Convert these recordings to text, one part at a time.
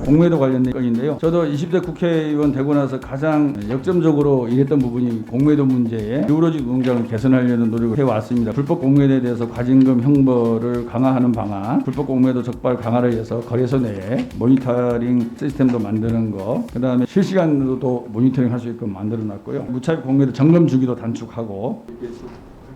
공매도 관련된 건인데요. 저도 20대 국회의원 되고 나서 가장 역점적으로 일했던 부분이 공매도 문제에 기울어진 운영장을 개선하려는 노력을 해왔습니다. 불법 공매도에 대해서 과징금 형벌을 강화하는 방안, 불법 공매도 적발 강화를 위해서 거래소 내에 모니터링 시스템도 만드는 거, 그 다음에 실시간으로도 모니터링 할 수 있게끔 만들어놨고요. 무차입 공매도 점검 주기도 단축하고 이렇게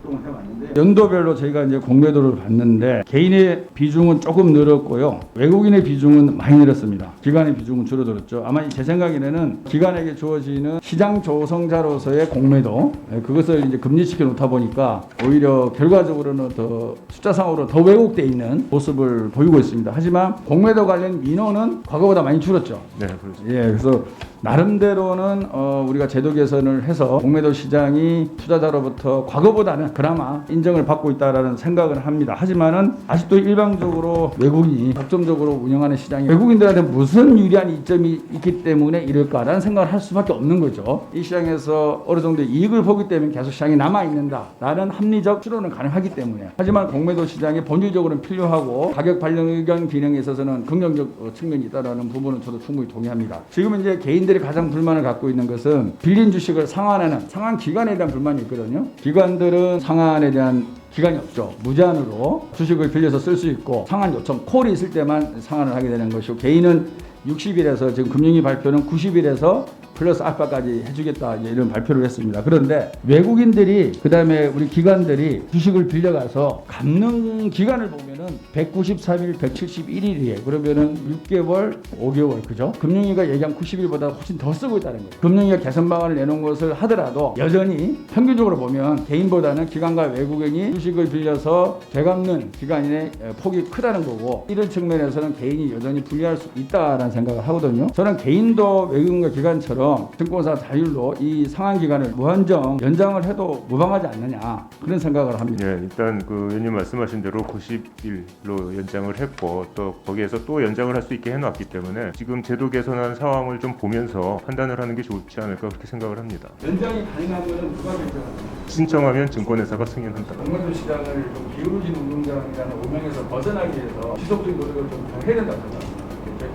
활동을 해왔는데, 연도별로 저희가 이제 공매도를 봤는데 개인의 비중은 조금 늘었고요, 외국인의 비중은 많이 늘었습니다. 기관의 비중은 줄어들었죠. 아마 제 생각에는 기관에게 주어지는 시장 조성자로서의 공매도, 그것을 이제 금지시켜 놓다 보니까 오히려 결과적으로는 더 숫자상으로 더 왜곡되어 있는 모습을 보이고 있습니다. 하지만 공매도 관련 민원은 과거보다 많이 줄었죠. 네, 그렇죠. 예, 그래서 나름대로는 우리가 제도 개선을 해서 공매도 시장이 투자자로부터 과거보다는 그나마 인정을 받고 있다라는 생각을 합니다. 하지만은 아직도 일방적으로 외국인이 독점적으로 운영하는 시장이 외국인들한테 무슨 유리한 이점이 있기 때문에 이럴까라는 생각을 할 수밖에 없는 거죠. 이 시장에서 어느 정도 이익을 보기 때문에 계속 시장이 남아 있는다라는 합리적 추론은 가능하기 때문에. 하지만 공매도 시장이 본질적으로는 필요하고 가격 반영 기능에 있어서는 긍정적 측면이 있다라는 부분은 저도 충분히 동의합니다. 지금 이제 개인들이 가장 불만을 갖고 있는 것은 빌린 주식을 상환하는 상환 기간에 대한 불만이 있거든요. 기관들은 상환에 대한 기간이 없죠. 무제한으로 주식을 빌려서 쓸 수 있고 상환 요청 콜이 있을 때만 상환을 하게 되는 것이고, 개인은 60일에서 지금 금융위 발표는 90일에서 플러스 알파까지 해주겠다 이런 발표를 했습니다. 그런데 외국인들이 그다음에 우리 기관들이 주식을 빌려가서 갚는 기간을 보면은 193일, 171일이에요. 그러면은 6개월, 5개월, 그죠? 금융위가 얘기한 90일보다 훨씬 더 쓰고 있다는 거예요. 금융위가 개선 방안을 내놓은 것을 하더라도 여전히 평균적으로 보면 개인보다는 기관과 외국인이 주식을 빌려서 되갚는 기간의 폭이 크다는 거고, 이런 측면에서는 개인이 여전히 불리할 수 있다라는 생각을 하거든요. 저는 개인도 외국인과 기관처럼 증권사 자율로 이 상환 기간을 무한정 연장을 해도 무방하지 않느냐, 그런 생각을 합니다. 네, 일단 그 의원님 말씀하신 대로 90일로 연장을 했고 또 거기에서 또 연장을 할 수 있게 해놨기 때문에 지금 제도 개선한 상황을 좀 보면서 판단을 하는 게 좋지 않을까 그렇게 생각을 합니다. 연장이 가능하면 누가 결정합니까? 신청하면 증권회사가 승인한다. 공매도 시장을 좀 기울어진 운동장이라는 오명에서 벗어나기 위해서 지속적인 노력을 좀 해야 된다고 생각합니다.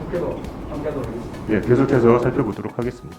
국회도 함께하도록 하겠습니다. 예, 계속해서 살펴보도록 하겠습니다.